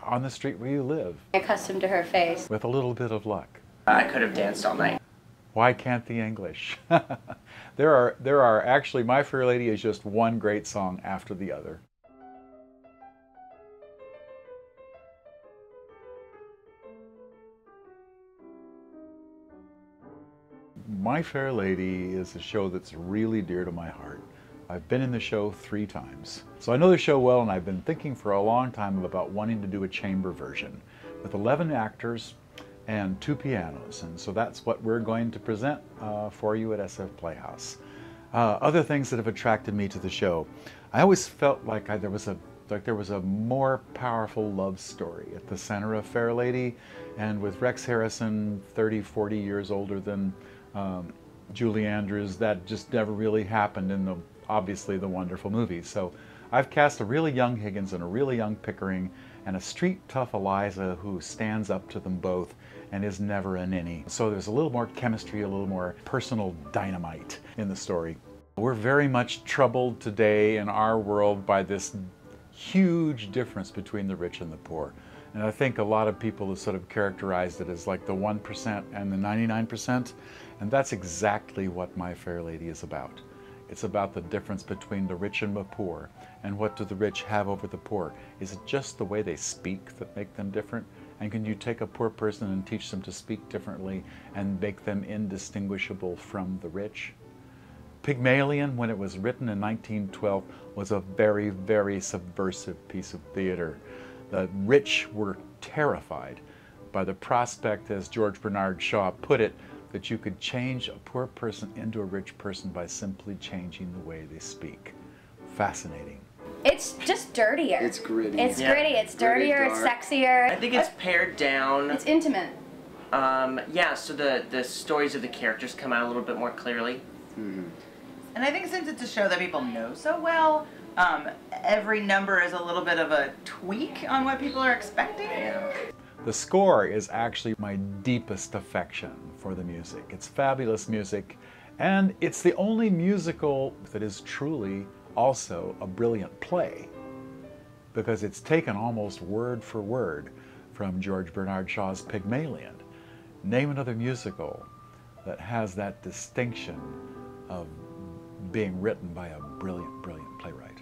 on the street where you live. Accustomed to her face. With a little bit of luck. I could have danced all night. Why can't the English? There are actually, My Fair Lady is just one great song after the other. My Fair Lady is a show that's really dear to my heart. I've been in the show 3 times. So I know the show well, and I've been thinking for a long time about wanting to do a chamber version with 11 actors and 2 pianos. And so that's what we're going to present for you at SF Playhouse. Other things that have attracted me to the show. I always felt like there was a more powerful love story at the center of Fair Lady, and with Rex Harrison 30, 40 years older than Julie Andrews, that just never really happened in obviously the wonderful movies. So I've cast a really young Higgins and a really young Pickering and a street tough Eliza who stands up to them both and is never a ninny. So there's a little more chemistry, a little more personal dynamite in the story. We're very much troubled today in our world by this huge difference between the rich and the poor. And I think a lot of people have sort of characterized it as like the 1% and the 99%, and that's exactly what My Fair Lady is about. It's about the difference between the rich and the poor, and what do the rich have over the poor? Is it just the way they speak that make them different? And can you take a poor person and teach them to speak differently and make them indistinguishable from the rich? Pygmalion, when it was written in 1912, was a very, very subversive piece of theater. The rich were terrified by the prospect, as George Bernard Shaw put it, that you could change a poor person into a rich person by simply changing the way they speak. Fascinating. It's just dirtier. It's gritty. It's gritty, it's dirtier, it's sexier. I think it's pared down. It's intimate. Yeah, so the stories of the characters come out a little bit more clearly. Mm-hmm. And I think since it's a show that people know so well, every number is a little bit of a tweak on what people are expecting. Yeah. The score is actually my deepest affection for the music. It's fabulous music, and it's the only musical that is truly also a brilliant play, because it's taken almost word for word from George Bernard Shaw's Pygmalion. Name another musical that has that distinction of being written by a brilliant, brilliant playwright.